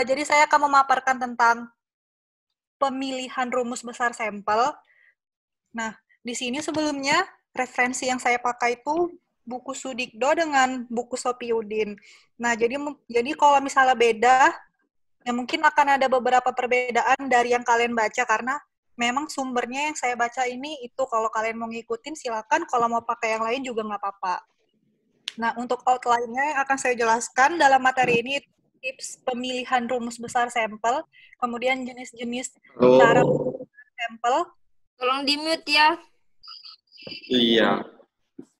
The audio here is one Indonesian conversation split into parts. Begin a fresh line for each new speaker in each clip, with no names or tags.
Jadi saya akan memaparkan tentang pemilihan rumus besar sampel. Nah, di sini sebelumnya referensi yang saya pakai itu buku Sudikdo dengan buku Sopiudin. Nah, jadi kalau misalnya beda, ya mungkin akan ada beberapa perbedaan dari yang kalian baca karena memang sumbernya yang saya baca ini itu kalau kalian mau ngikutin silakan, kalau mau pakai yang lain juga nggak apa-apa. Nah, untuk outline-nya yang akan saya jelaskan dalam materi ini tips pemilihan rumus besar sampel, kemudian jenis-jenis cara
Halo.
sampel,
Tolong di-mute ya.
Iya.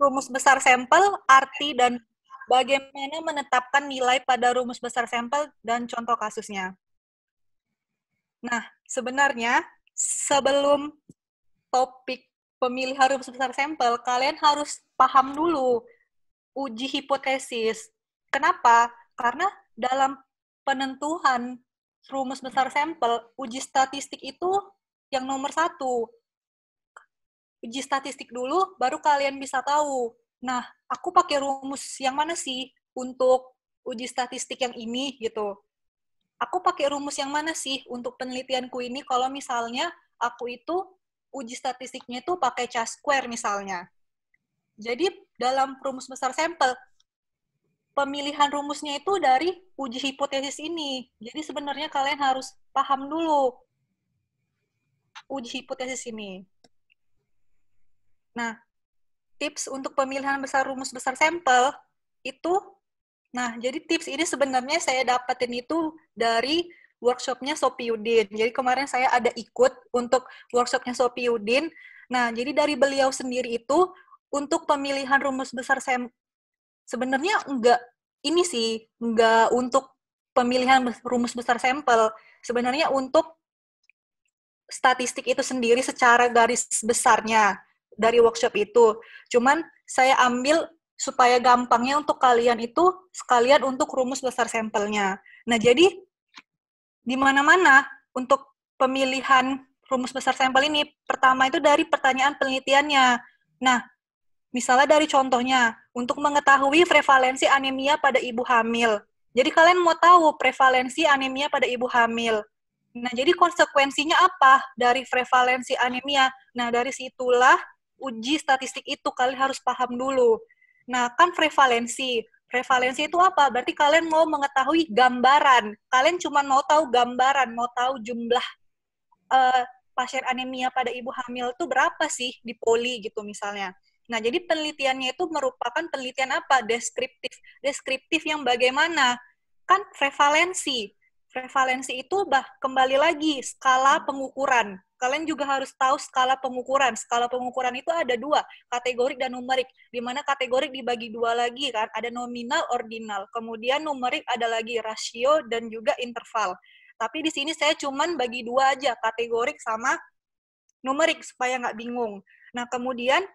rumus besar sampel, arti dan bagaimana menetapkan nilai pada rumus besar sampel dan contoh kasusnya. Nah, sebenarnya sebelum topik pemilihan rumus besar sampel, kalian harus paham dulu uji hipotesis. Kenapa? Karena dalam penentuan rumus besar sampel, uji statistik itu yang nomor 1. Uji statistik dulu, baru kalian bisa tahu. Nah, aku pakai rumus yang mana sih untuk uji statistik yang ini, gitu. Aku pakai rumus yang mana sih untuk penelitianku ini kalau misalnya aku itu uji statistiknya itu pakai C-square misalnya. Jadi, dalam rumus besar sampel, pemilihan rumusnya itu dari uji hipotesis ini. Jadi sebenarnya kalian harus paham dulu uji hipotesis ini. Nah, tips untuk pemilihan rumus besar sampel itu, nah jadi tips ini sebenarnya saya dapatin itu dari workshopnya Sopiudin. Jadi kemarin saya ada ikut untuk workshopnya Sopiudin. Nah, jadi dari beliau sendiri itu untuk pemilihan rumus besar sampel sebenarnya enggak untuk pemilihan rumus besar sampel. Sebenarnya untuk statistik itu sendiri secara garis besarnya dari workshop itu. Cuman saya ambil supaya gampangnya untuk kalian itu sekalian untuk rumus besar sampelnya. Nah, jadi di mana-mana untuk pemilihan rumus besar sampel ini, pertama itu dari pertanyaan penelitiannya. Nah, misalnya dari contohnya, untuk mengetahui prevalensi anemia pada ibu hamil. Jadi kalian mau tahu prevalensi anemia pada ibu hamil. Nah, jadi konsekuensinya apa dari prevalensi anemia? Nah, dari situlah uji statistik itu kalian harus paham dulu. Nah, kan prevalensi. Prevalensi itu apa? Berarti kalian mau mengetahui gambaran. Kalian cuma mau tahu gambaran, mau tahu jumlah pasien anemia pada ibu hamil itu berapa sih di poli gitu misalnya. Nah, jadi penelitiannya itu merupakan penelitian apa? Deskriptif. Deskriptif yang bagaimana? Kan prevalensi. Prevalensi itu kembali lagi skala pengukuran. Kalian juga harus tahu skala pengukuran. Skala pengukuran itu ada 2, kategorik dan numerik. Di mana kategorik dibagi 2 lagi kan, ada nominal, ordinal. Kemudian numerik ada lagi rasio dan juga interval. Tapi di sini saya cuman bagi 2 aja, kategorik sama numerik supaya nggak bingung. Nah, kemudian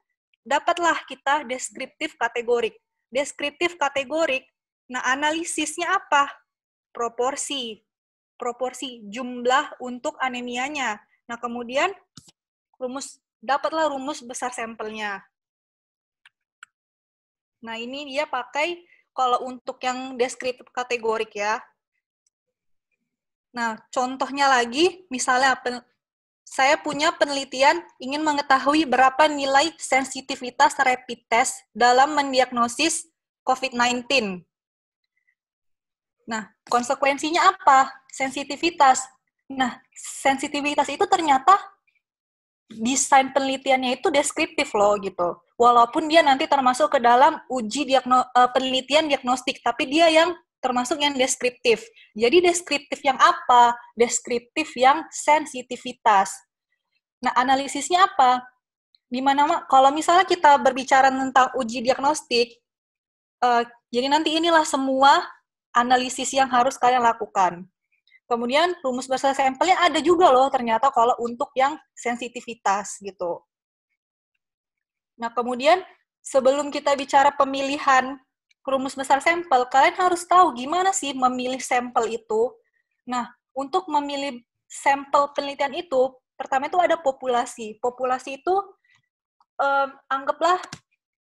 dapatlah kita deskriptif kategorik. Deskriptif kategorik, nah analisisnya apa? Proporsi. Proporsi jumlah untuk anemianya. Nah, kemudian dapatlah rumus besar sampelnya. Nah, ini dia pakai kalau untuk yang deskriptif kategorik ya. Nah, contohnya lagi, misalnya saya punya penelitian ingin mengetahui berapa nilai sensitivitas rapid test dalam mendiagnosis COVID-19. Nah, konsekuensinya apa? Sensitivitas. Nah, sensitivitas itu ternyata desain penelitiannya itu deskriptif loh gitu. Walaupun dia nanti termasuk ke dalam uji penelitian diagnostik, tapi dia yang termasuk yang deskriptif. Jadi deskriptif yang apa? Deskriptif yang sensitivitas. Nah, analisisnya apa? Dimana kalau misalnya kita berbicara tentang uji diagnostik, jadi nanti inilah semua analisis yang harus kalian lakukan. Kemudian rumus besar sampelnya ada juga loh ternyata kalau untuk yang sensitivitas gitu. Nah, kemudian sebelum kita bicara pemilihan rumus besar sampel, kalian harus tahu gimana sih memilih sampel itu. Nah, untuk memilih sampel penelitian itu, pertama itu ada populasi. Populasi itu anggaplah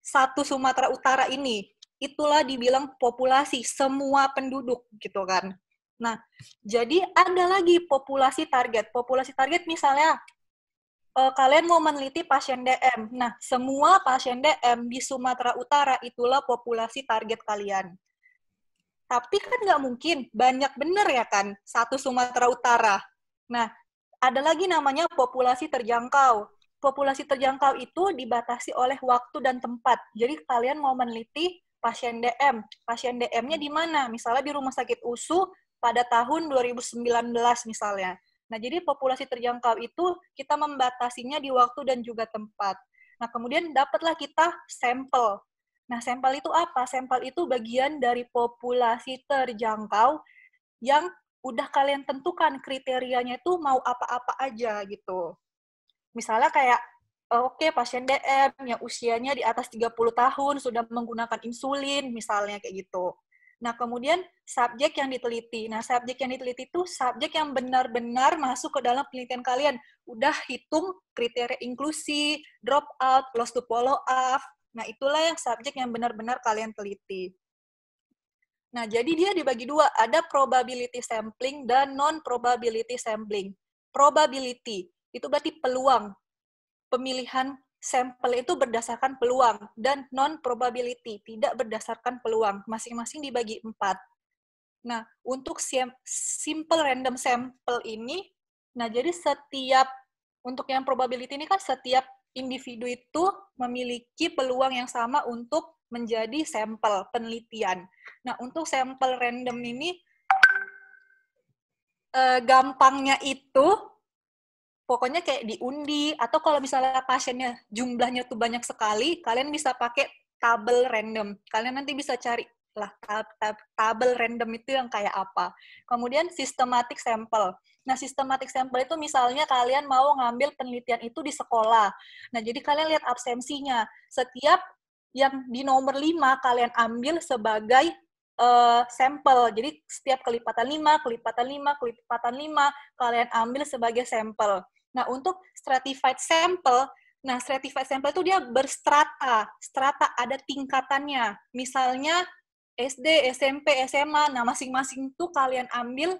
satu Sumatera Utara ini. Itulah dibilang populasi, semua penduduk gitu kan. Nah, jadi ada lagi populasi target. Populasi target misalnya kalian mau meneliti pasien DM. Nah, semua pasien DM di Sumatera Utara itulah populasi target kalian. Tapi kan nggak mungkin, banyak bener ya kan, satu Sumatera Utara. Nah, ada lagi namanya populasi terjangkau. Populasi terjangkau itu dibatasi oleh waktu dan tempat. Jadi kalian mau meneliti pasien DM. Pasien DM-nya di mana? Misalnya di Rumah Sakit USU pada tahun 2019 misalnya. Nah, jadi populasi terjangkau itu kita membatasinya di waktu dan juga tempat. Nah, kemudian dapatlah kita sampel. Nah, sampel itu apa? Sampel itu bagian dari populasi terjangkau yang udah kalian tentukan kriterianya itu mau apa-apa aja gitu. Misalnya kayak, oke, pasien DM yang usianya di atas 30 tahun sudah menggunakan insulin, misalnya kayak gitu. Nah, kemudian subjek yang diteliti. Nah, subjek yang diteliti itu subjek yang benar-benar masuk ke dalam penelitian kalian. Udah hitung kriteria inklusi, drop out, loss to follow up. Nah, itulah yang subjek yang benar-benar kalian teliti. Nah, jadi dia dibagi dua. Ada probability sampling dan non-probability sampling. Probability, itu berarti peluang. Pemilihan sampel itu berdasarkan peluang. Dan non-probability, tidak berdasarkan peluang. Masing-masing dibagi 4. Nah, untuk simple random sample ini, nah jadi untuk yang probability ini kan setiap individu itu memiliki peluang yang sama untuk menjadi sampel penelitian. Nah, untuk sampel random ini, gampangnya itu, pokoknya kayak diundi, atau kalau misalnya pasiennya jumlahnya tuh banyak sekali, kalian bisa pakai tabel random. Kalian nanti bisa cari lah tabel random itu yang kayak apa. Kemudian systematic sample. Nah, systematic sample itu misalnya kalian mau ngambil penelitian itu di sekolah. Nah, jadi kalian lihat absensinya. Setiap yang di nomor 5 kalian ambil sebagai sampel. Jadi setiap kelipatan 5, kelipatan 5, kelipatan 5, kalian ambil sebagai sampel. Nah, untuk stratified sample, stratified sample itu dia berstrata. Strata ada tingkatannya. Misalnya SD, SMP, SMA, nah masing-masing itu kalian ambil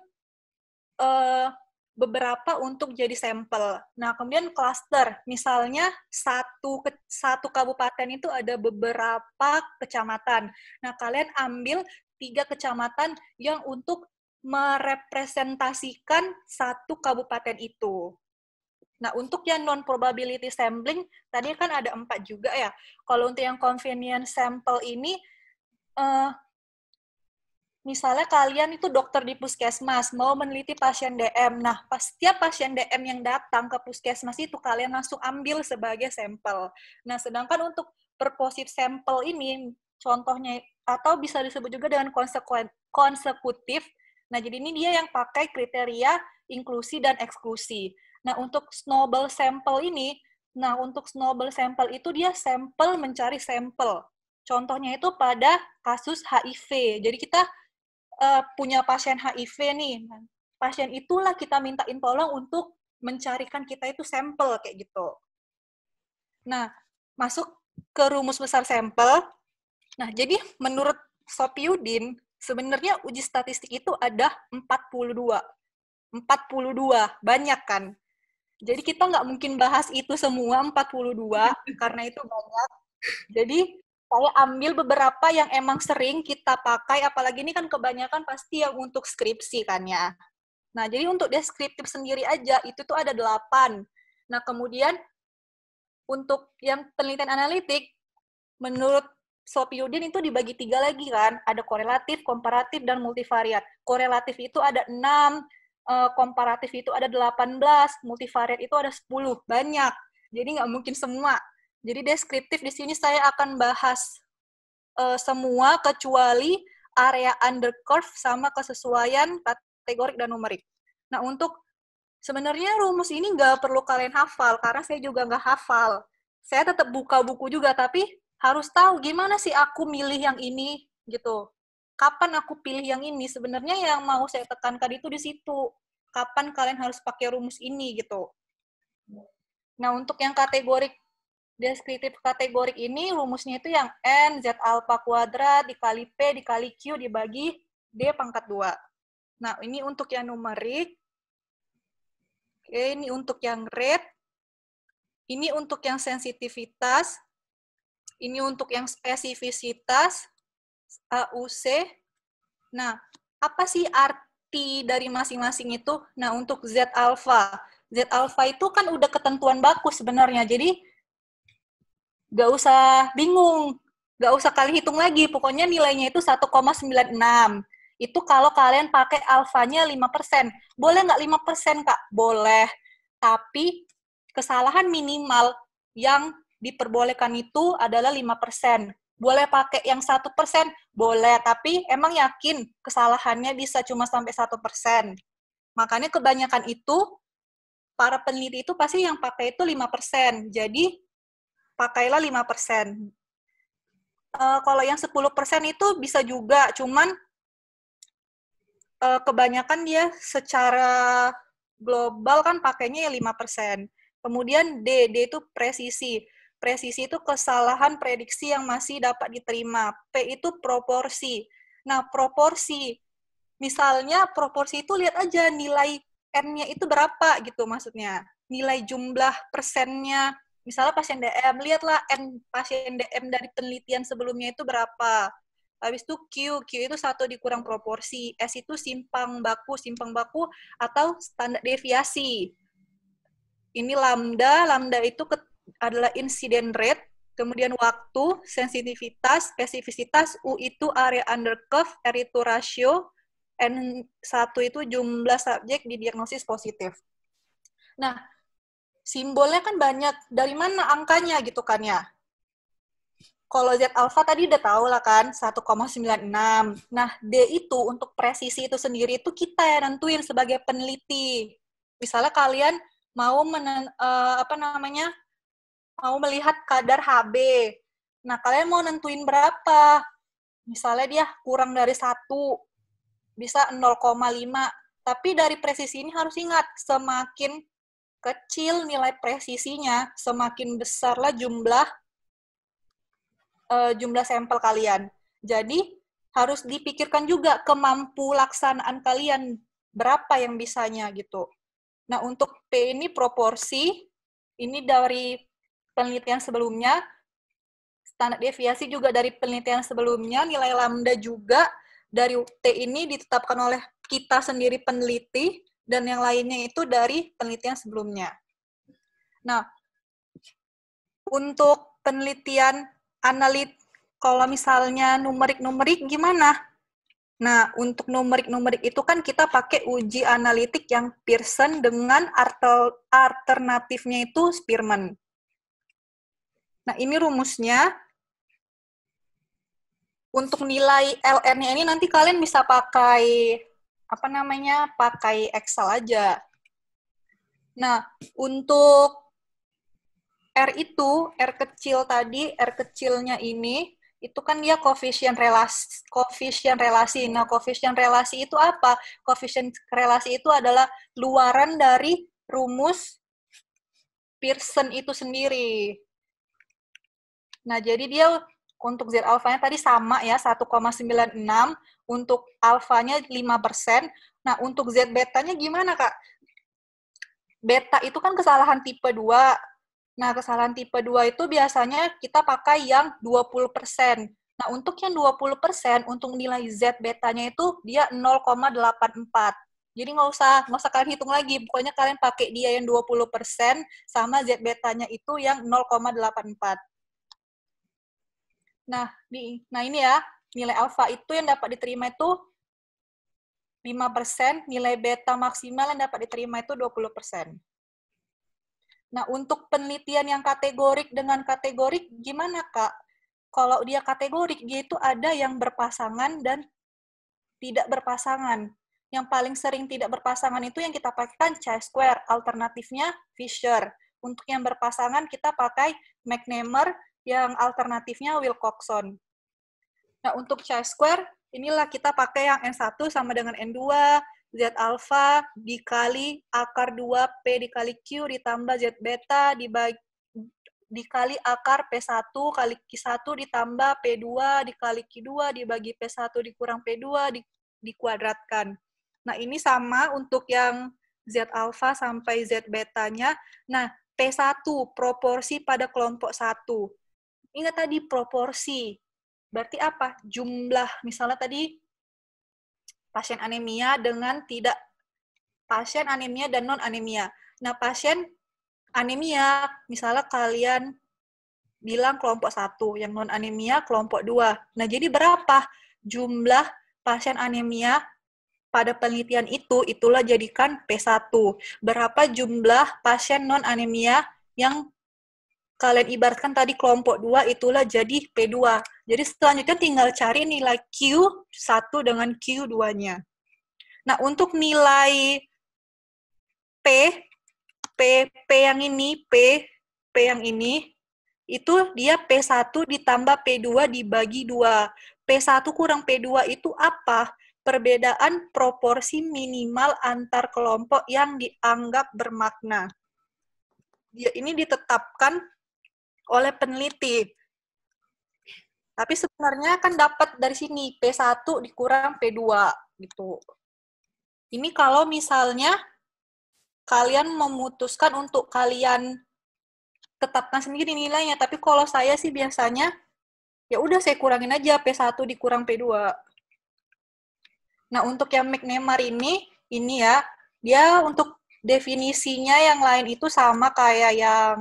beberapa untuk jadi sampel. Nah, kemudian cluster. Misalnya satu kabupaten itu ada beberapa kecamatan. Nah, kalian ambil 3 kecamatan yang untuk merepresentasikan satu kabupaten itu. Nah, untuk yang non-probability sampling, tadi kan ada 4 juga ya. Kalau untuk yang convenience sample ini, misalnya kalian itu dokter di puskesmas, mau meneliti pasien DM. Nah, setiap pasien DM yang datang ke puskesmas itu, kalian langsung ambil sebagai sampel. Nah, sedangkan untuk purposive sample ini, contohnya, atau bisa disebut juga dengan konsekutif. Nah, jadi ini dia yang pakai kriteria inklusi dan eksklusi. Nah, untuk snowball sample ini, untuk snowball sample itu dia sampel mencari sampel. Contohnya itu pada kasus HIV. Jadi kita punya pasien HIV nih. Pasien itulah kita mintain tolong untuk mencarikan kita itu sampel kayak gitu. Nah, masuk ke rumus besar sampel. Nah, jadi menurut Sopiudin, sebenarnya uji statistik itu ada 42. 42, banyak kan? Jadi kita nggak mungkin bahas itu semua 42, karena itu banyak. Jadi saya ambil beberapa yang emang sering kita pakai, apalagi ini kan kebanyakan pasti yang untuk skripsi kan ya. Nah, jadi untuk deskriptif sendiri aja, itu tuh ada 8. Nah, kemudian untuk yang penelitian analitik, menurut Sopiudin itu dibagi 3 lagi kan, ada korelatif, komparatif, dan multivariat. Korelatif itu ada 6, komparatif itu ada 18, multivariat itu ada 10, banyak. Jadi nggak mungkin semua. Jadi deskriptif di sini saya akan bahas semua kecuali area under curve sama kesesuaian kategorik dan numerik. Nah, untuk sebenarnya rumus ini nggak perlu kalian hafal, karena saya juga nggak hafal. Saya tetap buka buku juga, tapi harus tahu gimana sih aku milih yang ini, gitu. Kapan aku pilih yang ini? Sebenarnya yang mau saya tekankan itu di situ. Kapan kalian harus pakai rumus ini, gitu. Nah, untuk yang kategorik, deskriptif kategorik ini, rumusnya itu yang N, Z alpha kuadrat, dikali P, dikali Q, dibagi D pangkat 2. Nah, ini untuk yang numerik. Oke, ini untuk yang rate. Ini untuk yang sensitivitas. Ini untuk yang spesifisitas, AUC. Nah, apa sih arti dari masing-masing itu? Nah, untuk Z alpha. Z alpha itu kan udah ketentuan baku sebenarnya. Jadi, nggak usah bingung. Nggak usah kali hitung lagi. Pokoknya nilainya itu 1,96. Itu kalau kalian pakai alfanya 5%. Boleh nggak 5%, Kak? Boleh. Tapi kesalahan minimal yang diperbolehkan itu adalah 5%. Boleh pakai yang 1%? Boleh. Tapi emang yakin kesalahannya bisa cuma sampai 1%. Makanya kebanyakan itu, para peneliti itu pasti yang pakai itu 5%. Jadi, pakailah 5%. Kalau yang 10% itu bisa juga, cuman kebanyakan dia secara global kan pakainya ya 5%. Kemudian D itu presisi. Presisi itu kesalahan prediksi yang masih dapat diterima. P itu proporsi. Nah, proporsi. Misalnya proporsi itu lihat aja nilai N-nya itu berapa gitu maksudnya. Nilai jumlah persennya. Misalnya pasien DM, lihatlah N pasien DM dari penelitian sebelumnya itu berapa. Habis itu Q itu 1 dikurang proporsi. S itu simpang baku atau standar deviasi. Ini lambda itu adalah incident rate, kemudian waktu, sensitivitas, spesifisitas, U itu area under curve, R itu rasio, N1 itu jumlah subjek didiagnosis positif. Nah, simbolnya kan banyak. Dari mana angkanya gitu kan ya? Kalau Z alpha tadi udah tahu lah kan, 1,96. Nah, D itu untuk presisi itu sendiri itu kita yang nentuin sebagai peneliti. Misalnya kalian mau mau melihat kadar HB. Nah, kalian mau nentuin berapa? Misalnya dia kurang dari 1, bisa 0,5. Tapi dari presisi ini harus ingat, semakin kecil nilai presisinya, semakin besarlah jumlah sampel kalian. Jadi, harus dipikirkan juga kemampu laksanaan kalian, berapa yang bisanya gitu. Nah, untuk P ini proporsi, ini dari penelitian sebelumnya, standar deviasi juga dari penelitian sebelumnya, nilai lambda juga dari T ini ditetapkan oleh kita sendiri peneliti, dan yang lainnya itu dari penelitian sebelumnya. Nah, untuk penelitian kalau misalnya numerik-numerik gimana? Nah, untuk numerik-numerik itu kan kita pakai uji analitik yang Pearson dengan alternatifnya itu Spearman. Nah, ini rumusnya. Untuk nilai LN-nya ini nanti kalian bisa pakai pakai Excel aja. Nah, untuk R itu, R kecil tadi, R kecilnya ini, itu kan dia koefisien relasi. Nah, koefisien relasi itu apa? Koefisien relasi itu adalah luaran dari rumus Pearson itu sendiri. Nah, jadi dia untuk Z alfanya tadi sama ya, 1,96. Untuk alfanya 5%. Nah, untuk Z betanya gimana, Kak? Beta itu kan kesalahan tipe 2. Nah, kesalahan tipe 2 itu biasanya kita pakai yang 20%. Nah, untuk yang 20%, untuk nilai Z betanya itu dia 0,84. Jadi nggak usah kalian hitung lagi. Pokoknya kalian pakai dia yang 20% sama Z betanya itu yang 0,84. Nah, ini ya, nilai alfa itu yang dapat diterima itu 5%, nilai beta maksimal yang dapat diterima itu 20%. Nah, untuk penelitian yang kategorik dengan kategorik, gimana, Kak? Kalau dia kategorik, dia itu ada yang berpasangan dan tidak berpasangan. Yang paling sering tidak berpasangan itu yang kita pakai chi-square, alternatifnya Fisher. Untuk yang berpasangan, kita pakai McNemer, yang alternatifnya Wilcoxon. Nah, untuk chi-square, inilah kita pakai yang N1 sama dengan N2, Z alpha dikali akar 2 P dikali Q ditambah Z beta dikali akar P1 kali Q1 ditambah P2 dikali Q2 dibagi P1 dikurang P2 dikuadratkan. Nah, ini sama untuk yang Z alpha sampai Z betanya. Nah, P1, proporsi pada kelompok 1. Ingat tadi proporsi. Berarti apa? Jumlah, misalnya tadi pasien anemia dengan tidak pasien anemia dan non-anemia. Nah, pasien anemia, misalnya kalian bilang kelompok 1, yang non-anemia kelompok 2. Nah, jadi berapa jumlah pasien anemia pada penelitian itu, itulah jadikan P1. Berapa jumlah pasien non-anemia yang kalian ibaratkan tadi kelompok 2, itulah jadi P2. Jadi selanjutnya tinggal cari nilai Q1 dengan Q2-nya. Nah, untuk nilai P yang ini, P yang ini, itu dia P1 ditambah P2 dibagi 2. P1 kurang P2 itu apa? Perbedaan proporsi minimal antar kelompok yang dianggap bermakna. Ini ditetapkan oleh peneliti. Tapi sebenarnya kan dapat dari sini, P1 dikurang P2. Gitu. Ini kalau misalnya kalian memutuskan untuk kalian tetapkan sendiri nilainya, tapi kalau saya sih biasanya ya udah saya kurangin aja P1 dikurang P2. Nah, untuk yang McNemar ini ya, dia untuk definisinya yang lain itu sama kayak yang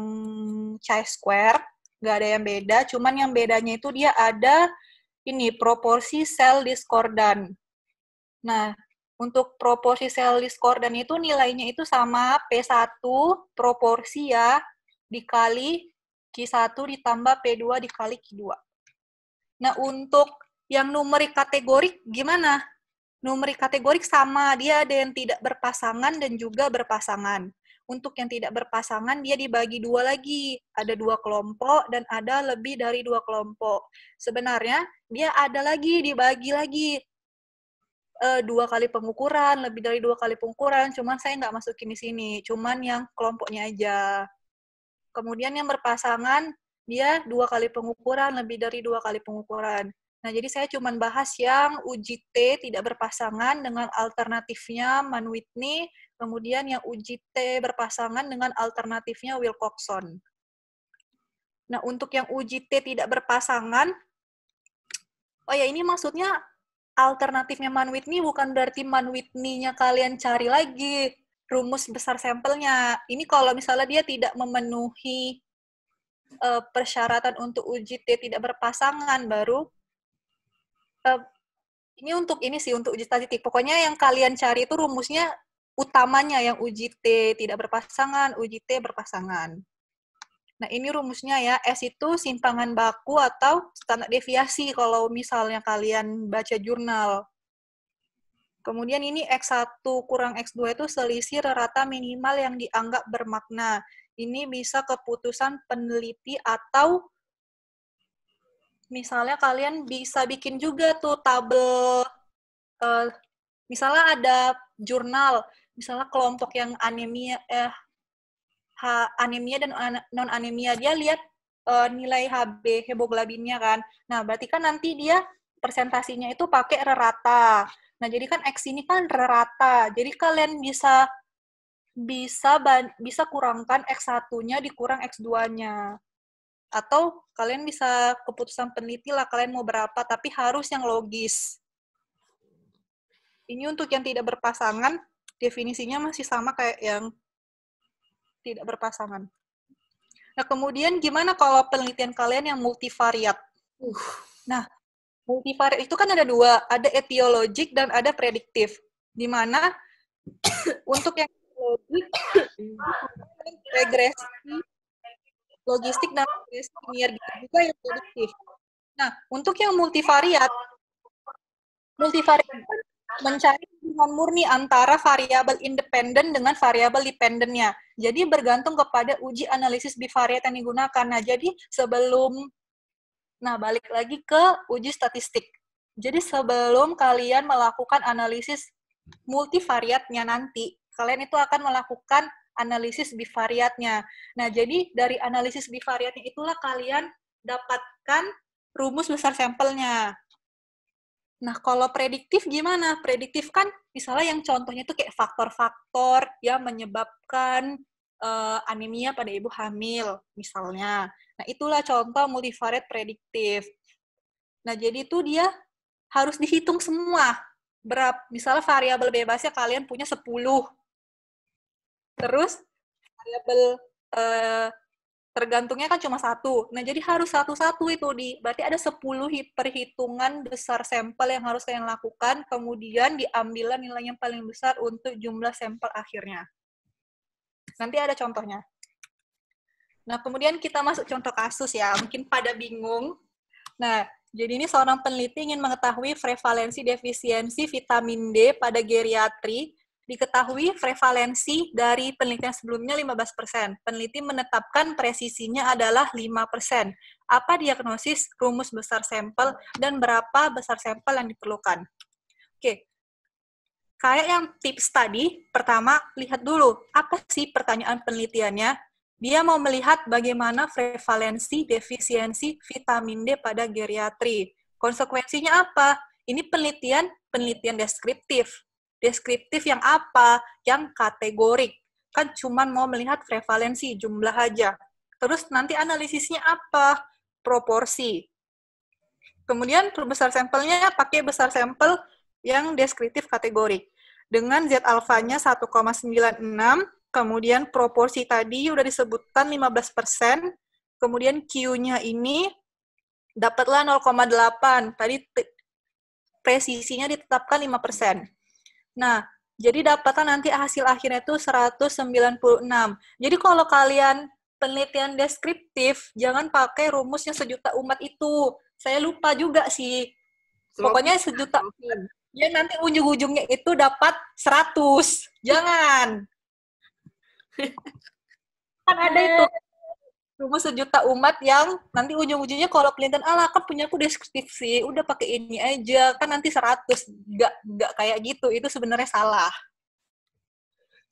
chi-square, nggak ada yang beda, cuman yang bedanya itu dia ada ini proporsi sel diskordan. Nah, untuk proporsi sel diskordan itu nilainya itu sama P1 proporsi ya dikali Q1 ditambah P2 dikali Q2. Nah, untuk yang numerik kategorik gimana? Numerik kategorik sama, dia ada yang tidak berpasangan dan juga berpasangan. Untuk yang tidak berpasangan, dia dibagi 2 lagi. Ada 2 kelompok dan ada lebih dari 2 kelompok. Sebenarnya, dia ada lagi, dibagi lagi. 2 kali pengukuran, lebih dari 2 kali pengukuran, cuman saya nggak masukin di sini. Cuman yang kelompoknya aja. Kemudian yang berpasangan, dia 2 kali pengukuran, lebih dari 2 kali pengukuran. Nah, jadi saya cuma bahas yang uji T tidak berpasangan dengan alternatifnya Mann-Whitney, kemudian yang uji T berpasangan dengan alternatifnya Wilcoxon. Nah, untuk yang uji T tidak berpasangan, oh ya ini maksudnya alternatifnya Mann-Whitney bukan berarti Mann-Whitney-nya kalian cari lagi rumus besar sampelnya. Ini kalau misalnya dia tidak memenuhi persyaratan untuk uji T tidak berpasangan, baru ini untuk ini sih, untuk uji statistik. Pokoknya yang kalian cari itu rumusnya utamanya yang uji T tidak berpasangan, uji T berpasangan. Nah, ini rumusnya ya. S itu simpangan baku atau standar deviasi kalau misalnya kalian baca jurnal. Kemudian ini X1 kurang X2 itu selisih rata minimal yang dianggap bermakna. Ini bisa keputusan peneliti atau misalnya kalian bisa bikin juga tuh tabel, misalnya ada jurnal, misalnya kelompok yang anemia, anemia dan non-anemia, dia lihat nilai HB, hemoglobinnya kan. Nah, berarti kan nanti dia presentasinya itu pakai rata. Nah, jadi kan X ini kan rata. Jadi kalian bisa kurangkan X1-nya dikurang X2-nya. Atau kalian bisa keputusan peneliti lah kalian mau berapa, tapi harus yang logis. Ini untuk yang tidak berpasangan, definisinya masih sama kayak yang tidak berpasangan. Nah, kemudian gimana kalau penelitian kalian yang multivariat? Nah, multivariat itu kan ada 2, ada etiologik dan ada prediktif. Di mana untuk yang etiologik, regresi logistik dan regresi linear juga yang prediktif. Nah, untuk yang multivariat mencari hubungan murni antara variabel independen dengan variabel dependennya. Jadi bergantung kepada uji analisis bivariat yang digunakan. Nah, jadi balik lagi ke uji statistik. Jadi sebelum kalian melakukan analisis multivariatnya nanti, kalian itu akan melakukan analisis bivariatnya. Nah, jadi dari analisis bivariatnya itulah kalian dapatkan rumus besar sampelnya. Nah, kalau prediktif gimana? Prediktif kan misalnya yang contohnya itu kayak faktor-faktor yang menyebabkan anemia pada ibu hamil, misalnya. Nah, itulah contoh multivariate prediktif. Nah, jadi itu dia harus dihitung semua. Misalnya variabel bebasnya kalian punya 10. Terus variabel eh, tergantungnya kan cuma 1. Nah, jadi harus satu-satu itu berarti ada 10 perhitungan besar sampel yang harus kalian lakukan, kemudian diambil nilai yang paling besar untuk jumlah sampel akhirnya. Nanti ada contohnya. Nah, kemudian kita masuk contoh kasus ya. Mungkin pada bingung. Nah, jadi ini seorang peneliti ingin mengetahui prevalensi defisiensi vitamin D pada geriatri. Diketahui prevalensi dari penelitian sebelumnya 15%. Peneliti menetapkan presisinya adalah 5%. Apa diagnosis, rumus besar sampel, dan berapa besar sampel yang diperlukan? Oke, kayak yang tips tadi, pertama, lihat dulu, apa sih pertanyaan penelitiannya? Dia mau melihat bagaimana prevalensi defisiensi vitamin D pada geriatri. Konsekuensinya apa? Ini penelitian deskriptif. Deskriptif yang apa? Yang kategorik. Kan cuma mau melihat prevalensi, jumlah aja. Terus nanti analisisnya apa? Proporsi. Kemudian besar sampelnya pakai besar sampel yang deskriptif kategorik. Dengan Z alfanya 1,96, kemudian proporsi tadi udah disebutkan 15%, kemudian Q-nya ini dapatlah 0,8, tadi presisinya ditetapkan 5%. Nah, jadi dapatlah nanti hasil akhirnya itu 196. Jadi kalau kalian penelitian deskriptif, jangan pakai rumusnya sejuta umat itu. Saya lupa juga sih. Pokoknya sejuta umat. Ya nanti ujung-ujungnya itu dapat 100. Jangan. Kan ada itu rumus sejuta umat yang nanti ujung-ujungnya kalau penelitian kan punya aku deskriptif sih, udah pakai ini aja, kan nanti 100. Nggak kayak gitu, itu sebenarnya salah.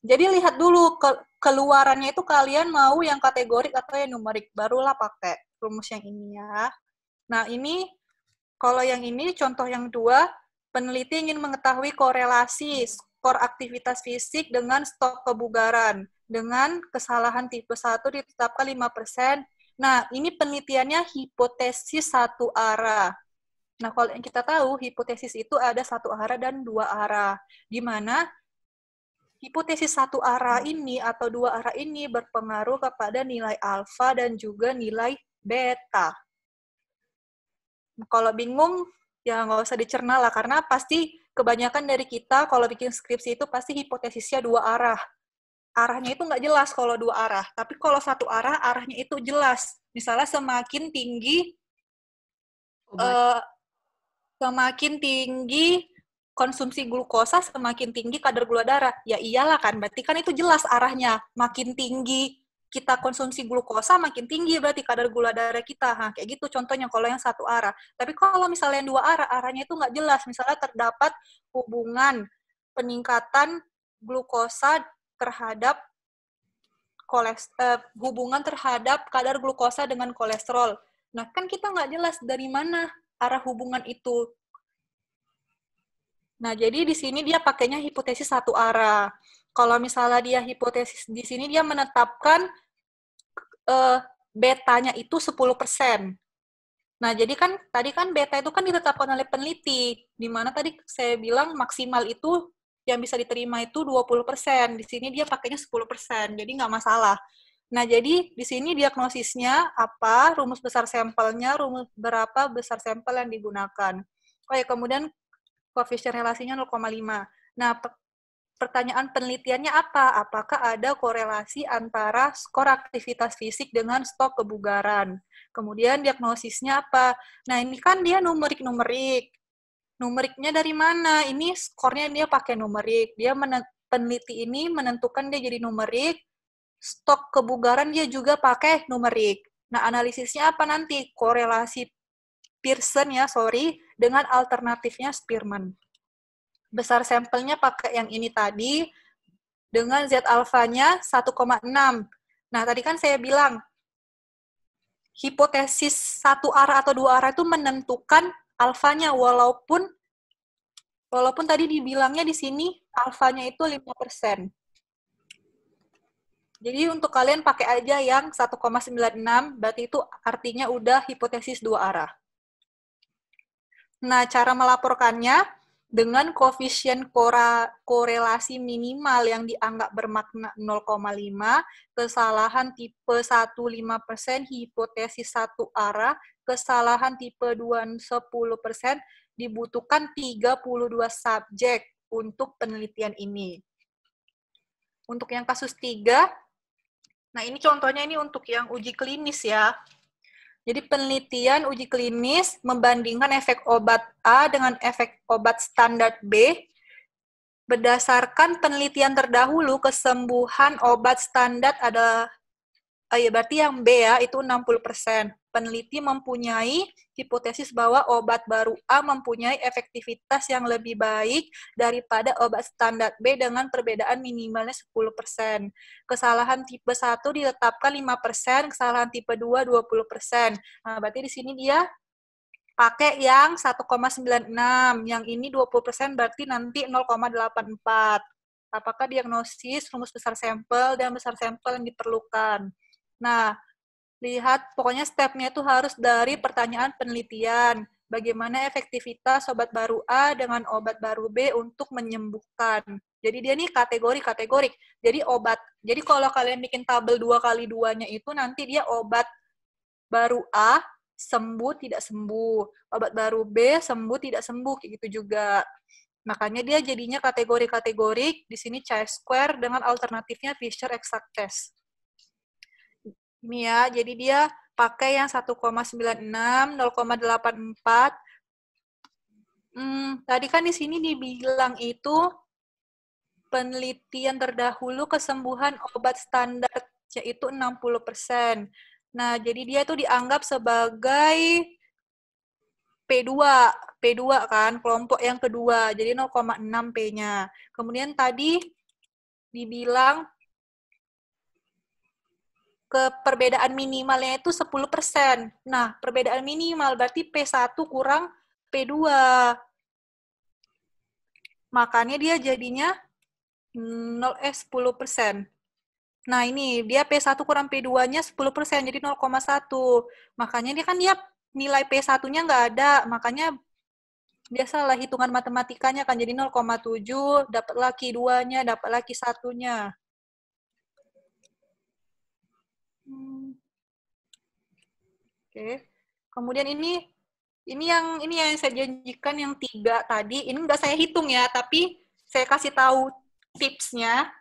Jadi lihat dulu keluarannya itu kalian mau yang kategorik atau yang numerik, barulah pakai rumus yang ini ya. Nah ini, kalau yang ini contoh yang 2, peneliti ingin mengetahui korelasi skor aktivitas fisik dengan stok kebugaran. Dengan kesalahan tipe 1 ditetapkan 5%. Nah, ini penelitiannya hipotesis satu arah. Nah, kalau yang kita tahu, hipotesis itu ada satu arah dan 2 arah. Di mana hipotesis satu arah ini atau 2 arah ini berpengaruh kepada nilai alfa dan juga nilai beta. Kalau bingung, ya nggak usah dicerna lah, karena pasti kebanyakan dari kita kalau bikin skripsi itu pasti hipotesisnya 2 arah. Arahnya itu nggak jelas kalau 2 arah, tapi kalau satu arah, arahnya itu jelas. Misalnya semakin tinggi konsumsi glukosa, semakin tinggi kadar gula darah. Ya iyalah kan, berarti kan itu jelas arahnya. Makin tinggi kita konsumsi glukosa, makin tinggi berarti kadar gula darah kita. Nah, kayak gitu contohnya kalau yang satu arah. Tapi kalau misalnya yang 2 arah, arahnya itu nggak jelas. Misalnya terdapat hubungan peningkatan glukosa terhadap hubungan terhadap kadar glukosa dengan kolesterol. Nah, kan kita nggak jelas dari mana arah hubungan itu. Nah, jadi di sini dia pakainya hipotesis satu arah. Kalau misalnya dia hipotesis di sini dia menetapkan betanya itu 10%. Nah, jadi kan tadi kan beta itu kan ditetapkan oleh peneliti, di mana tadi saya bilang maksimal itu yang bisa diterima itu 20%. Di sini dia pakainya 10%, jadi nggak masalah. Nah, jadi di sini diagnosisnya apa, rumus besar sampelnya, rumus berapa besar sampel yang digunakan. Oh ya, kemudian koefisien relasinya 0,5. Nah, pertanyaan penelitiannya apa? Apakah ada korelasi antara skor aktivitas fisik dengan stok kebugaran? Kemudian diagnosisnya apa? Nah, ini kan dia numerik-numerik. Numeriknya dari mana? Ini skornya dia pakai numerik. Peneliti ini menentukan dia jadi numerik. Stok kebugaran dia juga pakai numerik. Nah, analisisnya apa nanti? Korelasi Pearson dengan alternatifnya Spearman. Besar sampelnya pakai yang ini tadi, dengan Z alfanya 1,6. Nah, tadi kan saya bilang, hipotesis satu arah atau 2 arah itu menentukan alfanya, walaupun Walaupun tadi dibilangnya di sini alfanya itu 5%. Jadi untuk kalian pakai aja yang 1,96, berarti itu artinya udah hipotesis dua arah. Nah, cara melaporkannya dengan koefisien korelasi minimal yang dianggap bermakna 0,5, kesalahan tipe 1 5%, hipotesis satu arah, kesalahan tipe 2 10%, dibutuhkan 32 subjek untuk penelitian ini. Untuk yang kasus 3, nah ini contohnya ini untuk yang uji klinis ya. Jadi penelitian uji klinis membandingkan efek obat A dengan efek obat standar B. Berdasarkan penelitian terdahulu, kesembuhan obat standar adalah, berarti yang B ya, itu 60%. Peneliti mempunyai hipotesis bahwa obat baru A mempunyai efektivitas yang lebih baik daripada obat standar B dengan perbedaan minimalnya 10%. Kesalahan tipe 1 ditetapkan 5%, kesalahan tipe 2 20%. Nah, berarti di sini dia pakai yang 1,96, yang ini 20%, berarti nanti 0,84. Apakah diagnosis, rumus besar sampel, dan besar sampel yang diperlukan. Nah, lihat, pokoknya stepnya itu harus dari pertanyaan penelitian. Bagaimana efektivitas obat baru A dengan obat baru B untuk menyembuhkan. Jadi dia nih kategori-kategorik. Jadi kalau kalian bikin tabel 2x2-nya itu, nanti dia obat baru A, sembuh, tidak sembuh. Obat baru B, sembuh, tidak sembuh. Kayak gitu juga. Makanya dia jadinya kategori-kategorik. Di sini chi-square dengan alternatifnya Fisher exact test. Ini ya, jadi dia pakai yang 1,96, 0,84. Tadi kan di sini dibilang itu penelitian terdahulu kesembuhan obat standar yaitu 60%. Nah, jadi dia itu dianggap sebagai P2 kan, kelompok yang kedua, jadi 0,6 P-nya. Kemudian tadi dibilang perbedaan minimalnya itu 10%. Nah, perbedaan minimal berarti P1 kurang P2. Makanya dia jadinya 10%. Nah, ini dia P1 kurang P2-nya 10%, jadi 0,1. Makanya dia nilai P1-nya nggak ada. Makanya dia salah hitungan matematikanya kan, jadi 0,7, dapat lagi 2-nya, dapat lagi 1-nya. Oke. Kemudian ini yang saya janjikan yang 3 tadi, ini nggak saya hitung ya, tapi saya kasih tahu tipsnya.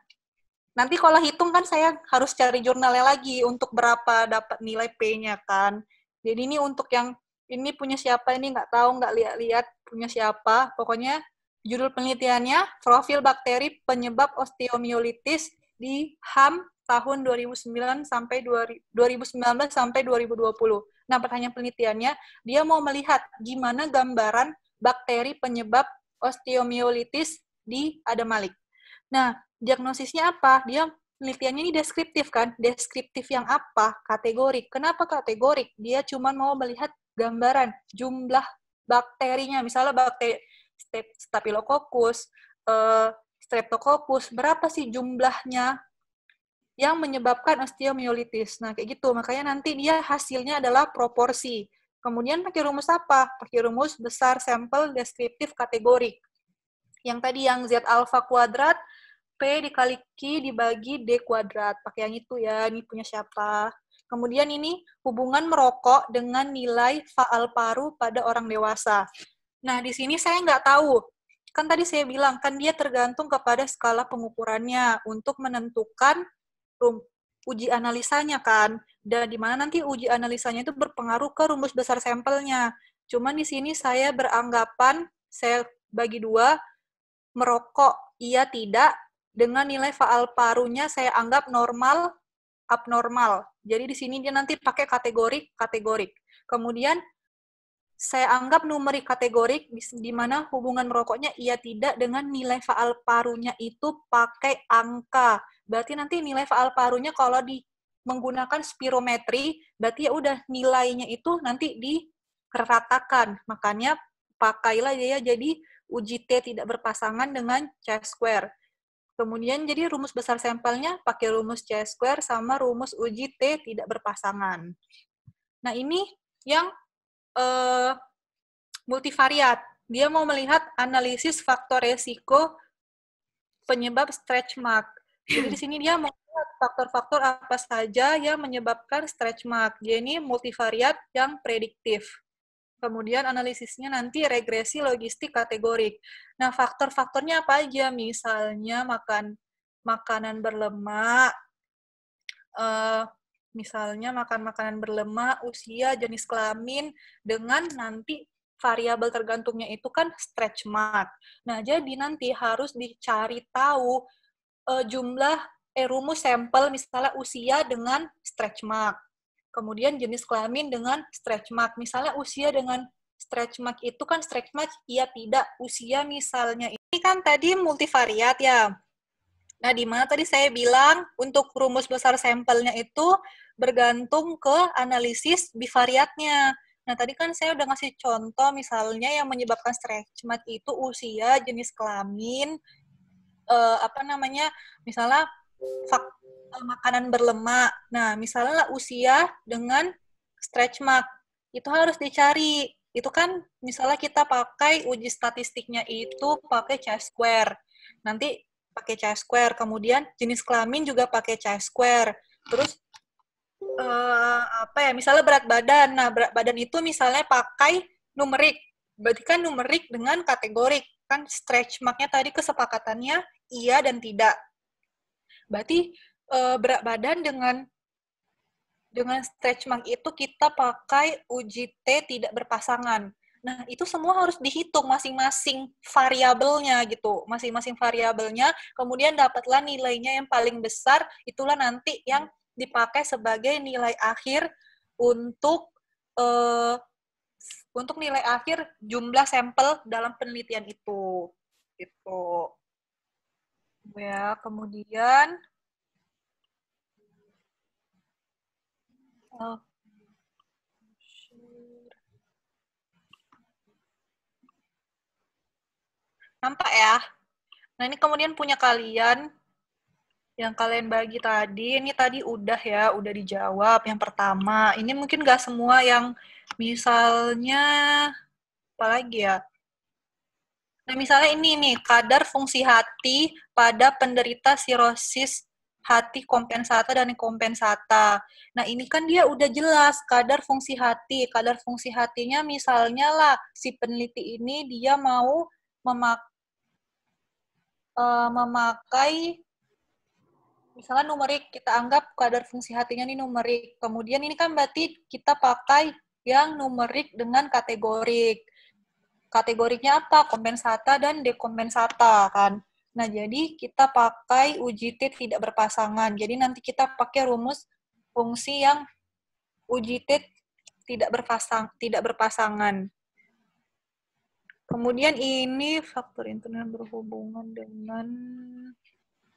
Nanti kalau hitung kan saya harus cari jurnalnya lagi untuk berapa dapat nilai P-nya kan. Jadi ini untuk yang ini punya siapa, ini nggak tahu, nggak lihat-lihat punya siapa. Pokoknya judul penelitiannya profil bakteri penyebab osteomyelitis di HAM tahun 2019 sampai 2020. Nah, pertanyaan penelitiannya, dia mau melihat gimana gambaran bakteri penyebab osteomyelitis di Adam Malik. Nah, diagnosisnya apa? Dia penelitiannya ini deskriptif kan? Deskriptif yang apa? Kategorik. Kenapa kategorik? Dia cuma mau melihat gambaran jumlah bakterinya. Misalnya bakteri Staphylococcus, Streptococcus, berapa sih jumlahnya yang menyebabkan osteomyelitis. Nah, kayak gitu. Makanya nanti dia hasilnya adalah proporsi. Kemudian pakai rumus apa? Pakai rumus besar sampel deskriptif kategorik. Yang tadi yang Z alpha kuadrat, P dikali Q dibagi D kuadrat. Pakai yang itu ya, ini punya siapa. Kemudian ini hubungan merokok dengan nilai faal paru pada orang dewasa. Nah, di sini saya nggak tahu. Kan tadi saya bilang, kan dia tergantung kepada skala pengukurannya untuk menentukan uji analisanya kan, dan di mana nanti uji analisanya itu berpengaruh ke rumus besar sampelnya. Cuman di sini saya beranggapan, saya bagi 2, merokok iya tidak, dengan nilai faal parunya saya anggap normal, abnormal. Jadi di sini dia nanti pakai kategorik. Kemudian saya anggap numerik kategorik, di mana hubungan merokoknya iya tidak dengan nilai faal parunya itu pakai angka. Berarti nanti nilai faal parunya kalau menggunakan spirometri, berarti ya udah nilainya itu nanti dikeratakan. Makanya pakailah dia jadi uji T tidak berpasangan dengan chi-square. Kemudian jadi rumus besar sampelnya pakai rumus chi-square sama rumus uji T tidak berpasangan. Nah, ini yang multivariat. Dia mau melihat analisis faktor resiko penyebab stretch mark. Jadi di sini dia mau melihat faktor-faktor apa saja yang menyebabkan stretch mark. Jadi ini multivariat yang prediktif. Kemudian analisisnya nanti regresi logistik kategorik. Nah, faktor-faktornya apa aja? Misalnya makanan berlemak, misalnya makan makanan berlemak, usia, jenis kelamin, dengan nanti variabel tergantungnya itu kan stretch mark. Nah, jadi nanti harus dicari tahu jumlah rumus sampel, misalnya usia dengan stretch mark. Kemudian jenis kelamin dengan stretch mark. Misalnya usia dengan stretch mark itu kan stretch mark iya tidak. Usia misalnya ini kan tadi multivariat ya. Nah, di mana tadi saya bilang untuk rumus besar sampelnya itu bergantung ke analisis bivariatnya. Nah, tadi kan saya udah ngasih contoh misalnya yang menyebabkan stretch mark itu usia, jenis kelamin, misalnya makanan berlemak. Nah, misalnya usia dengan stretch mark, itu harus dicari. Itu kan misalnya kita pakai uji statistiknya itu pakai chi-square. Nanti pakai chi-square, kemudian jenis kelamin juga pakai chi-square. Terus misalnya berat badan. Nah, berat badan itu misalnya pakai numerik. Berarti kan numerik dengan kategorik. Kan stretch mark-nya tadi kesepakatannya iya dan tidak. Berarti berat badan dengan stretch mark itu kita pakai uji T tidak berpasangan. Nah, itu semua harus dihitung masing-masing variabelnya gitu. Masing-masing variabelnya, kemudian dapatlah nilainya yang paling besar, itulah nanti yang dipakai sebagai nilai akhir untuk nilai akhir jumlah sampel dalam penelitian itu. Gitu. Ya, kemudian nampak ya? Nah, ini kemudian punya kalian, yang kalian bagi tadi, ini tadi udah ya, udah dijawab. Yang pertama, ini mungkin nggak semua yang misalnya, apa lagi ya? Nah, misalnya ini nih, kadar fungsi hati pada penderita sirosis hati kompensata dan kompensata. Nah, ini kan dia udah jelas kadar fungsi hati. Kadar fungsi hatinya misalnya lah, si peneliti ini dia mau memakai misalnya numerik, kita anggap kadar fungsi hatinya ini numerik. Kemudian ini kan berarti kita pakai yang numerik dengan kategorik. Kategoriknya apa? Kompensata dan dekompensata kan. Nah, jadi kita pakai uji T tidak berpasangan. Jadi nanti kita pakai rumus fungsi yang uji T tidak berpasangan. Kemudian ini faktor internal berhubungan dengan.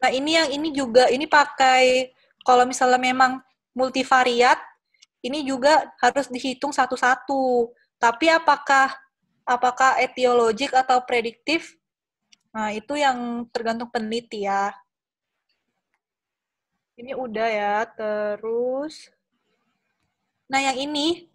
Nah, ini juga ini pakai kalau misalnya memang multivariat, ini juga harus dihitung satu-satu. Tapi apakah etiologik atau prediktif? Nah, itu yang tergantung peneliti ya. Ini udah ya, terus nah ini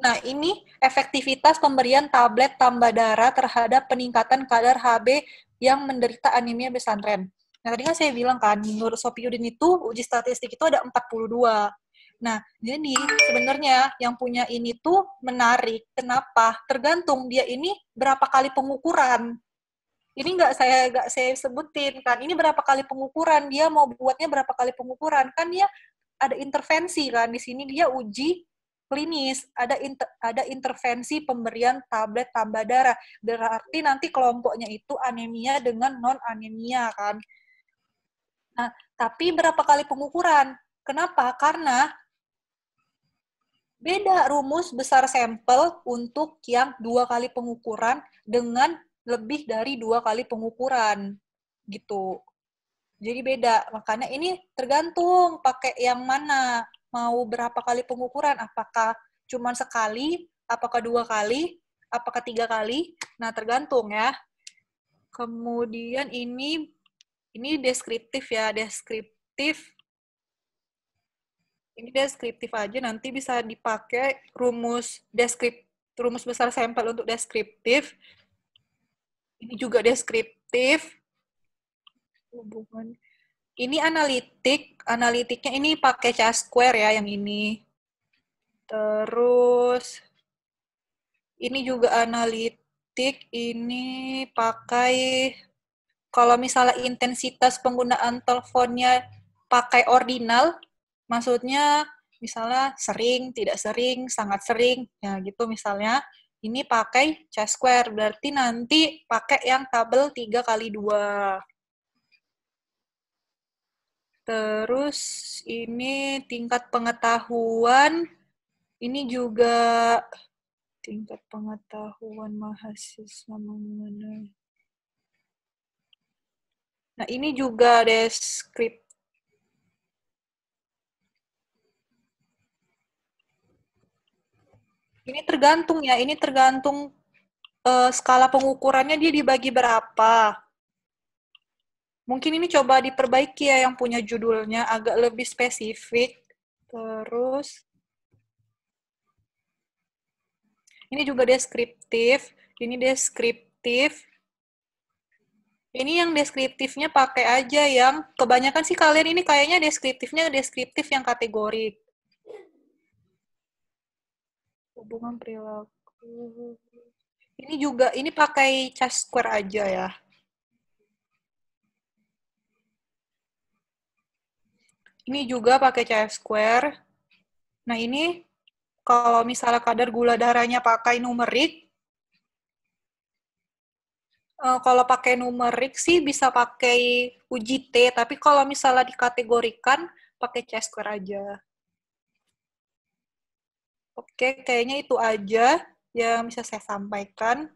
efektivitas pemberian tablet tambah darah terhadap peningkatan kadar HB yang menderita anemia pesantren. Nah, tadi kan saya bilang kan, menurut Sopiudin itu uji statistik itu ada 42. Nah, jadi sebenarnya yang punya ini tuh menarik. Kenapa? Tergantung dia ini berapa kali pengukuran. Ini nggak saya sebutin kan. Ini berapa kali pengukuran, dia mau buatnya berapa kali pengukuran. Kan dia ada intervensi kan. Di sini dia uji klinis, ada intervensi pemberian tablet tambah darah. Berarti nanti kelompoknya itu anemia dengan non-anemia kan. Nah, tapi berapa kali pengukuran? Kenapa? Karena beda rumus besar sampel untuk yang 2 kali pengukuran dengan lebih dari 2 kali pengukuran. Gitu. Jadi beda. Makanya ini tergantung pakai yang mana. Mau berapa kali pengukuran? Apakah cuma sekali? Apakah 2 kali? Apakah 3 kali? Nah, tergantung ya. Kemudian ini deskriptif ya, deskriptif. Ini deskriptif aja, nanti bisa dipakai rumus besar sampel untuk deskriptif. Ini juga deskriptif. Hubungan. Ini analitiknya ini pakai C-square ya, yang ini. Terus ini juga analitik, ini pakai, kalau misalnya intensitas penggunaan teleponnya pakai ordinal, maksudnya misalnya sering, tidak sering, sangat sering, ya gitu misalnya, ini pakai C-square, berarti nanti pakai yang tabel 3x2. Terus ini tingkat pengetahuan, ini juga tingkat pengetahuan mahasiswa mengenai. Nah, ini juga deskriptif. Ini tergantung ya, ini tergantung skala pengukurannya dia dibagi berapa. Mungkin ini coba diperbaiki ya yang punya judulnya agak lebih spesifik. Terus ini juga deskriptif, ini deskriptif. Ini yang deskriptifnya pakai aja yang kebanyakan sih kalian ini kayaknya deskriptif yang kategorik. Hubungan perilaku. Ini juga, ini pakai C-square aja ya. Ini juga pakai C-square. Nah ini, kalau misalnya kadar gula darahnya pakai numerik, kalau pakai numerik sih bisa pakai uji T, tapi kalau misalnya dikategorikan, pakai C-square aja. Oke, kayaknya itu aja yang bisa saya sampaikan.